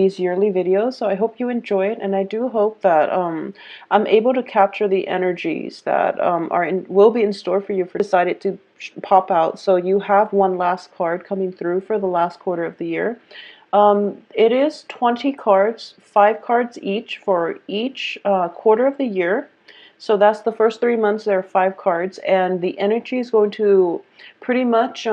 these yearly videos, so I hope you enjoy it, and I do hope that I'm able to capture the energies that will be in store for you for decided to pop out. So you have one last card coming through for the last quarter of the year. It is 20 cards, 5 cards each for each quarter of the year. So that's the first 3 months, there are 5 cards, and the energy is going to pretty much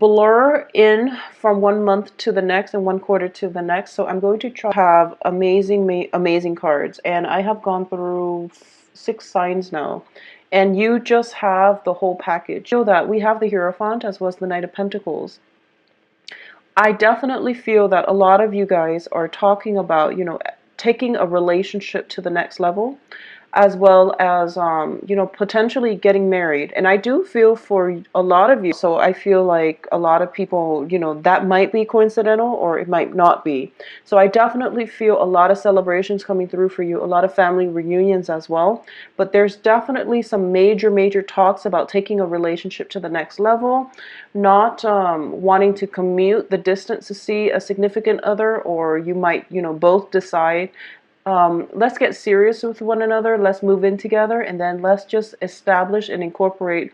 blur in from one month to the next and one quarter to the next. So I'm going to try to have amazing cards, and I have gone through 6 signs now, and you just have the whole package. So that we have the Hierophant as well as the Knight of Pentacles. I definitely feel that a lot of you guys are talking about, taking a relationship to the next level, as well as, potentially getting married. And I do feel for a lot of you, so I feel like a lot of people, that might be coincidental or it might not be. So I definitely feel a lot of celebrations coming through for you, a lot of family reunions as well. But there's definitely some major talks about taking a relationship to the next level, not wanting to commute the distance to see a significant other, or you might, both decide, let's get serious with one another, let's move in together, and then let's just establish and incorporate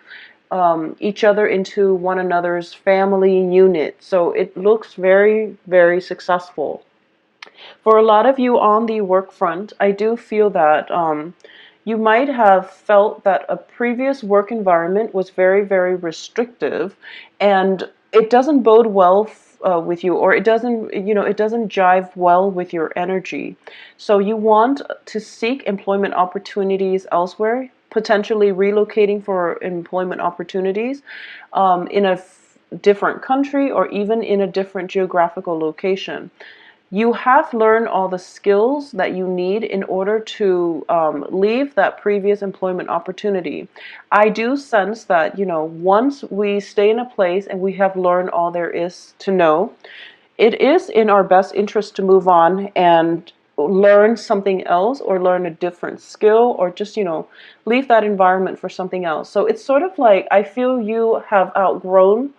each other into one another's family unit. So it looks very successful. For a lot of you on the work front, I do feel that you might have felt that a previous work environment was very restrictive, and it doesn't bode well with you, or it doesn't, it doesn't jive well with your energy. So you want to seek employment opportunities elsewhere, potentially relocating for employment opportunities in a different country or even in a different geographical location. You have learned all the skills that you need in order to leave that previous employment opportunity. I do sense that, once we stay in a place and we have learned all there is to know, it is in our best interest to move on and learn something else, or learn a different skill, or just, leave that environment for something else. So it's sort of like, I feel you have outgrown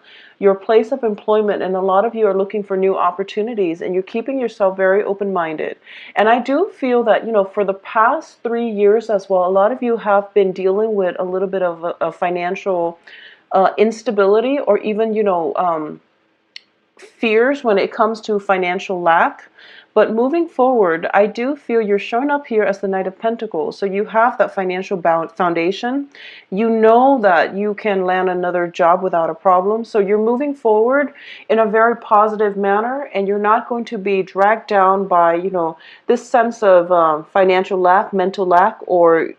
your place of employment, and a lot of you are looking for new opportunities, and you're keeping yourself very open-minded. And I do feel that, for the past 3 years as well, a lot of you have been dealing with a little bit of a financial instability, or even, fears when it comes to financial lack. But moving forward, I do feel you're showing up here as the Knight of Pentacles. So you have that financial foundation. You know that you can land another job without a problem. So you're moving forward in a very positive manner, and you're not going to be dragged down by, this sense of financial lack, mental lack, or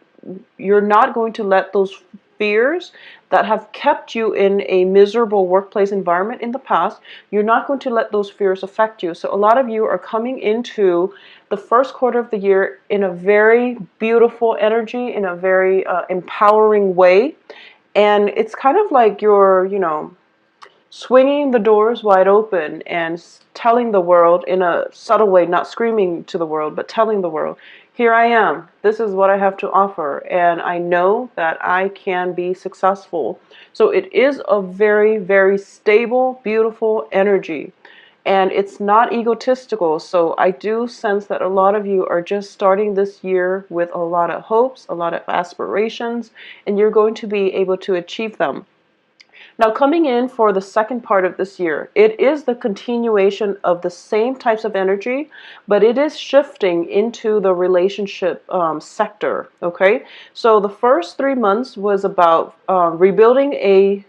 you're not going to let those fears that have kept you in a miserable workplace environment in the past, you're not going to let those fears affect you. So a lot of you are coming into the first quarter of the year in a very beautiful energy, in a very empowering way. And it's kind of like you're, swinging the doors wide open and telling the world in a subtle way, not screaming to the world, but telling the world, here I am, this is what I have to offer, and I know that I can be successful. So it is a very stable, beautiful energy, and it's not egotistical. So I do sense that a lot of you are just starting this year with a lot of hopes, a lot of aspirations, and you're going to be able to achieve them. Now, coming in for the second part of this year, it is the continuation of the same types of energy, but it is shifting into the relationship sector, okay? So the first 3 months was about rebuilding a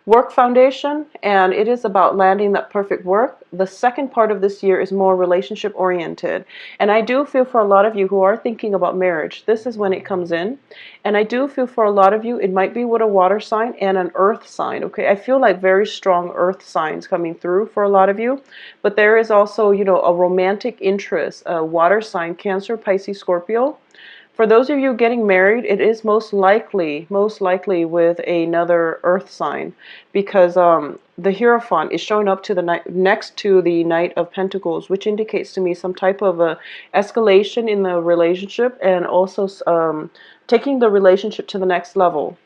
work foundation, and it is about landing that perfect work. The second part of this year is more relationship oriented, and I do feel for a lot of you who are thinking about marriage, this is when it comes in. And I do feel for a lot of you it might be with a water sign and an earth sign, okay? I feel like very strong earth signs coming through for a lot of you, but there is also, a romantic interest, a water sign, Cancer, Pisces, Scorpio. For those of you getting married, it is most likely with another earth sign, because the Hierophant is showing up to the next to the Knight of Pentacles, which indicates to me some type of a escalation in the relationship, and also taking the relationship to the next level.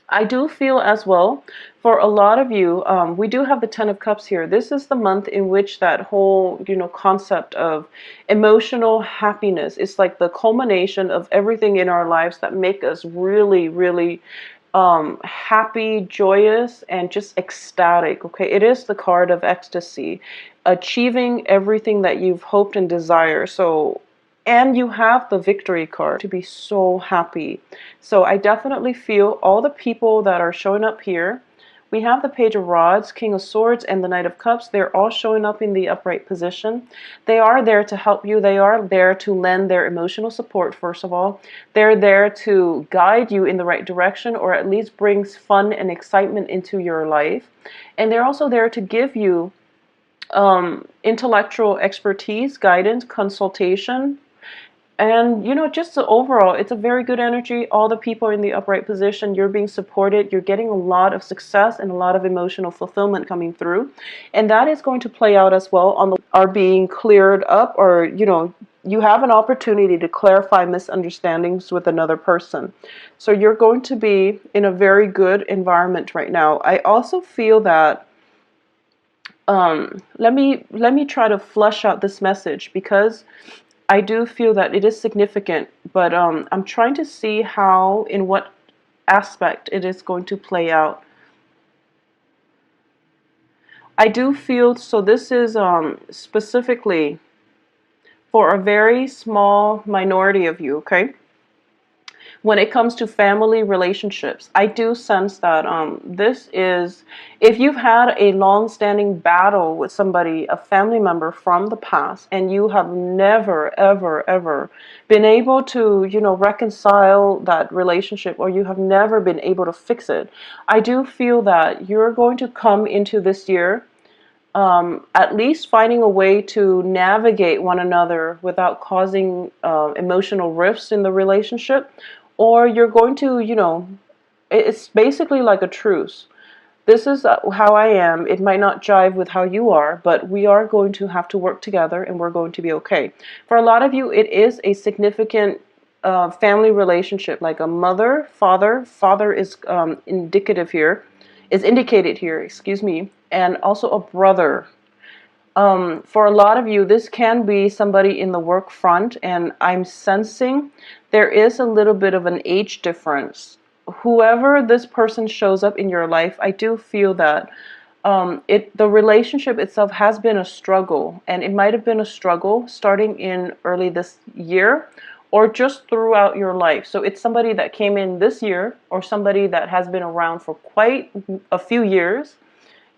I do feel as well, for a lot of you, we do have the Ten of Cups here. This is the month in which that whole, concept of emotional happiness is like the culmination of everything in our lives that make us really, really happy, joyous, and just ecstatic. Okay, it is the card of ecstasy, achieving everything that you've hoped and desired. So, and you have the victory card to be so happy. So I definitely feel all the people that are showing up here. We have the Page of Rods, King of Swords, and the Knight of Cups. They're all showing up in the upright position. They are there to help you. They are there to lend their emotional support, first of all. They're there to guide you in the right direction, or at least brings fun and excitement into your life. And they're also there to give you intellectual expertise, guidance, consultation, and, just the overall, it's a very good energy. All the people in the upright position, you're being supported. You're getting a lot of success and a lot of emotional fulfillment coming through. And that is going to play out as well on the are being cleared up, or, you have an opportunity to clarify misunderstandings with another person. So you're going to be in a very good environment right now. I also feel that let me try to flush out this message, because I do feel that it is significant, but I'm trying to see how, in what aspect it is going to play out. I do feel, so this is specifically for a very small minority of you, okay? When it comes to family relationships, I do sense that this is, if you've had a long-standing battle with somebody, a family member from the past, and you have never, ever, ever been able to, reconcile that relationship, or you have never been able to fix it, I do feel that you're going to come into this year at least finding a way to navigate one another without causing emotional rifts in the relationship, or you're going to, it's basically like a truce. This is how I am. It might not jive with how you are, but we are going to have to work together, and we're going to be okay. For a lot of you, it is a significant family relationship, like a mother, father. Father is indicated here, excuse me, and also a brother. For a lot of you, this can be somebody in the work front, and I'm sensing there is a little bit of an age difference. Whoever this person shows up in your life, I do feel that the relationship itself has been a struggle, and it might have been a struggle starting in early this year, or just throughout your life. So it's somebody that came in this year, or somebody that has been around for quite a few years,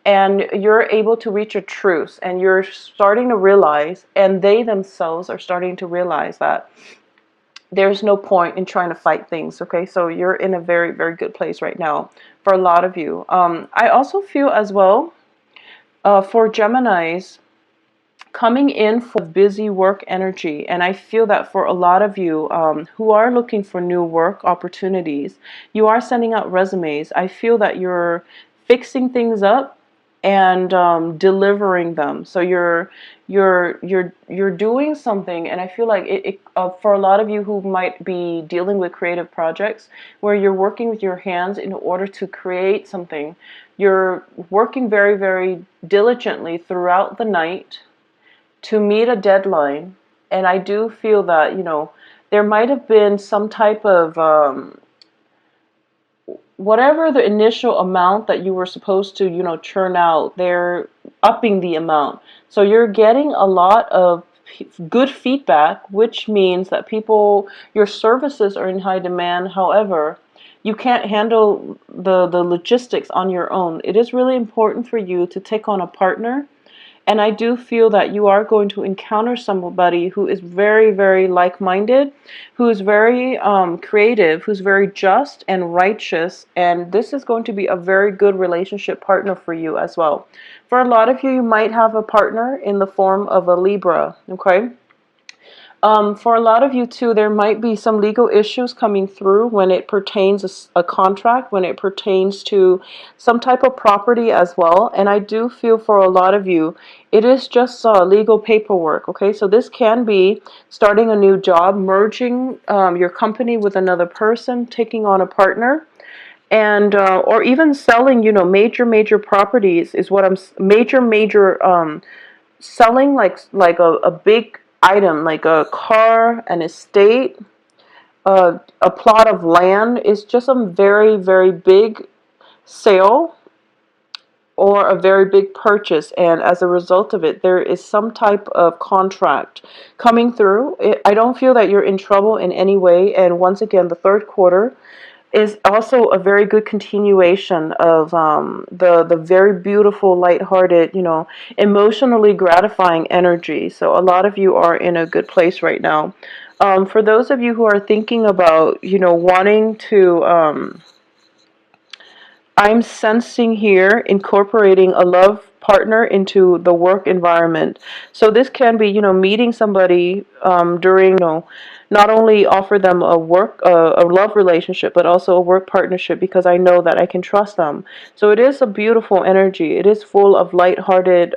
and you're able to reach a truce, and you're starting to realize, and they themselves are starting to realize, that there's no point in trying to fight things. Okay, so you're in a very, very good place right now for a lot of you. I also feel as well, for Geminis, coming in for busy work energy, and I feel that for a lot of you who are looking for new work opportunities, you are sending out resumes. I feel that you're fixing things up and delivering them. So you're doing something, and I feel like for a lot of you who might be dealing with creative projects where you're working with your hands in order to create something, you're working very, very diligently throughout the night to meet a deadline. And I do feel that, there might have been some type of whatever the initial amount that you were supposed to, churn out, they're upping the amount. So you're getting a lot of good feedback, which means that your services are in high demand. However, you can't handle the logistics on your own. It is really important for you to take on a partner. And I do feel that you are going to encounter somebody who is very, very like-minded, who is very creative, who's very just and righteous. And this is going to be a very good relationship partner for you as well. For a lot of you, you might have a partner in the form of a Libra, okay? For a lot of you too, there might be some legal issues coming through when it pertains to a contract, when it pertains to some type of property as well. And I do feel for a lot of you, it is just legal paperwork. Okay, so this can be starting a new job, merging your company with another person, taking on a partner. and or even selling, major properties is what I'm major selling, like a big item, like a car, an estate, a plot of land is just a very big sale or a very big purchase, and as a result of it there is some type of contract coming through. I don't feel that you're in trouble in any way, and once again the third quarter is also a very good continuation of the very beautiful, lighthearted, emotionally gratifying energy. So a lot of you are in a good place right now. For those of you who are thinking about, wanting to, I'm sensing here incorporating a love partner into the work environment. So this can be, meeting somebody during, not only offer them a love relationship, but also a work partnership, because I know that I can trust them. So it is a beautiful energy. It is full of lighthearted,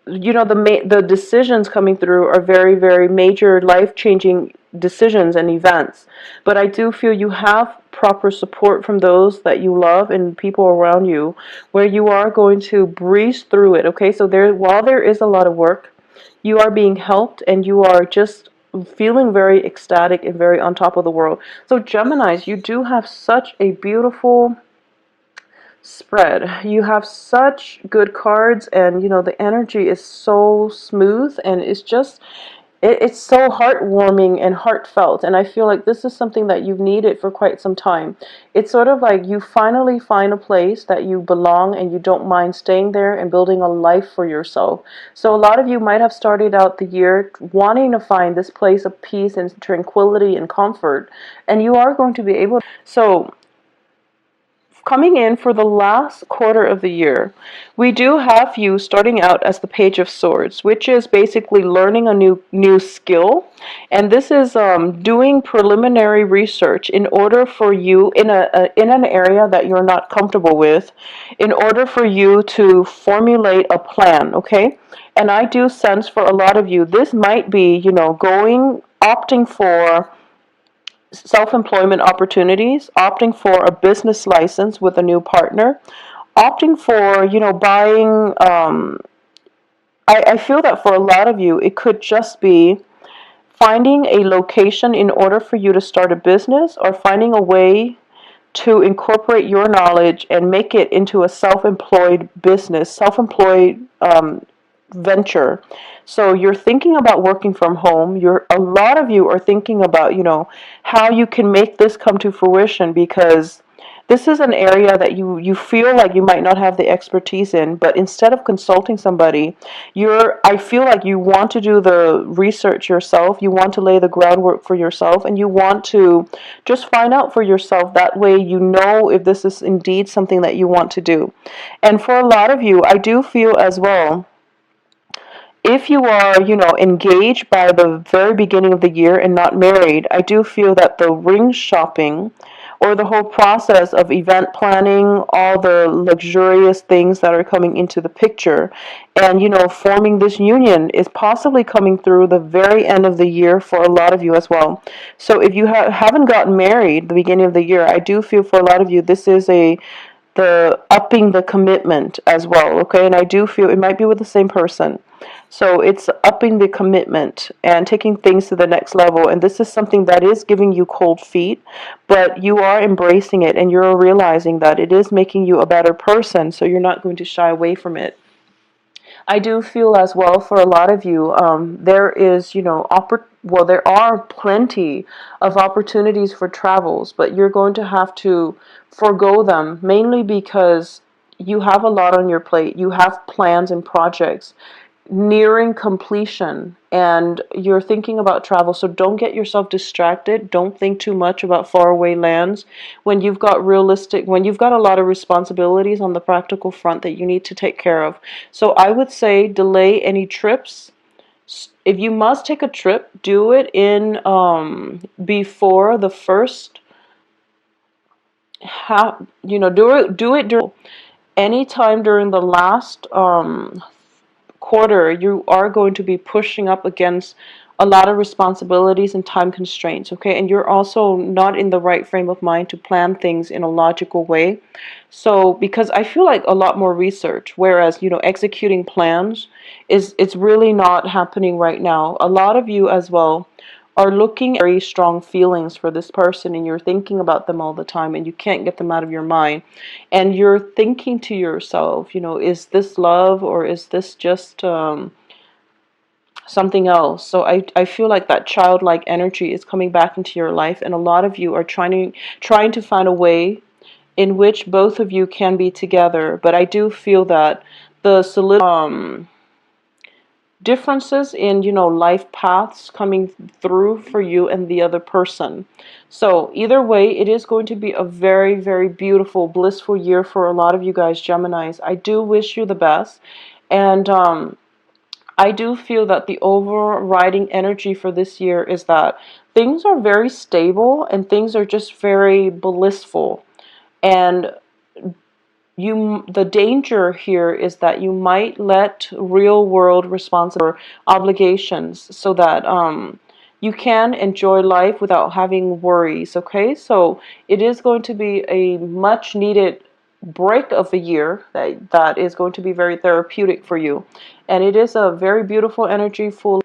the decisions coming through are very major, life-changing decisions and events. But I do feel you have proper support from those that you love and people around you, where you are going to breeze through it. Okay, so while there is a lot of work, you are being helped, and you are just feeling very ecstatic and very on top of the world. So Geminis, you do have such a beautiful spread. You have such good cards, and the energy is so smooth, and it's so heartwarming and heartfelt, and I feel like this is something that you've needed for quite some time. It's sort of like you finally find a place that you belong, and you don't mind staying there and building a life for yourself. So a lot of you might have started out the year wanting to find this place of peace and tranquility and comfort, and you are going to be able to. So coming in for the last quarter of the year, we do have you starting out as the Page of Swords, which is basically learning a new skill, and this is doing preliminary research in order for you in an area that you're not comfortable with, in order for you to formulate a plan. Okay, and I do sense for a lot of you this might be opting for self-employment opportunities, opting for a business license with a new partner, opting for, buying. I feel that for a lot of you, it could just be finding a location in order for you to start a business, or finding a way to incorporate your knowledge and make it into a self-employed business, self-employed venture. So you're thinking about working from home. A lot of you are thinking about, how you can make this come to fruition, because this is an area that you feel like you might not have the expertise in, but instead of consulting somebody, I feel like you want to do the research yourself, you want to lay the groundwork for yourself, and you want to just find out for yourself. That way you know if this is indeed something that you want to do. And for a lot of you, I do feel as well, if you are, engaged by the very beginning of the year and not married, I do feel that the ring shopping, or the whole process of event planning, all the luxurious things that are coming into the picture, and, forming this union is possibly coming through the very end of the year for a lot of you as well. So if you haven't gotten married the beginning of the year, I do feel for a lot of you, this is the upping the commitment as well. Okay, and I do feel it might be with the same person. So it's upping the commitment and taking things to the next level. And this is something that is giving you cold feet, but you are embracing it, and you're realizing that it is making you a better person. So you're not going to shy away from it. I do feel as well for a lot of you, there is, there are plenty of opportunities for travels, but you're going to have to forego them, mainly because you have a lot on your plate. You have plans and projects nearing completion, and you're thinking about travel. So don't get yourself distracted. Don't think too much about faraway lands when you've got a lot of responsibilities on the practical front that you need to take care of. So I would say delay any trips. If you must take a trip, do it in before the first half, do it during any time during the last quarter. You are going to be pushing up against a lot of responsibilities and time constraints, okay? And you're also not in the right frame of mind to plan things in a logical way. So, because I feel like a lot more research, whereas, executing plans it's really not happening right now. A lot of you as well are looking at very strong feelings for this person, and you're thinking about them all the time and you can't get them out of your mind. And you're thinking to yourself, is this love, or is this just something else? So I feel like that childlike energy is coming back into your life, and a lot of you are trying to find a way in which both of you can be together. But I do feel that the differences in life paths coming through for you and the other person. So either way, it is going to be a very, very beautiful, blissful year for a lot of you guys, Geminis. I do wish you the best. And I do feel that the overriding energy for this year is that things are very stable and things are just very blissful. And the danger here is that you might let real world responsibilities or obligations, so that you can enjoy life without having worries, okay? So it is going to be a much needed break of the year that is going to be very therapeutic for you. And it is a very beautiful energy, full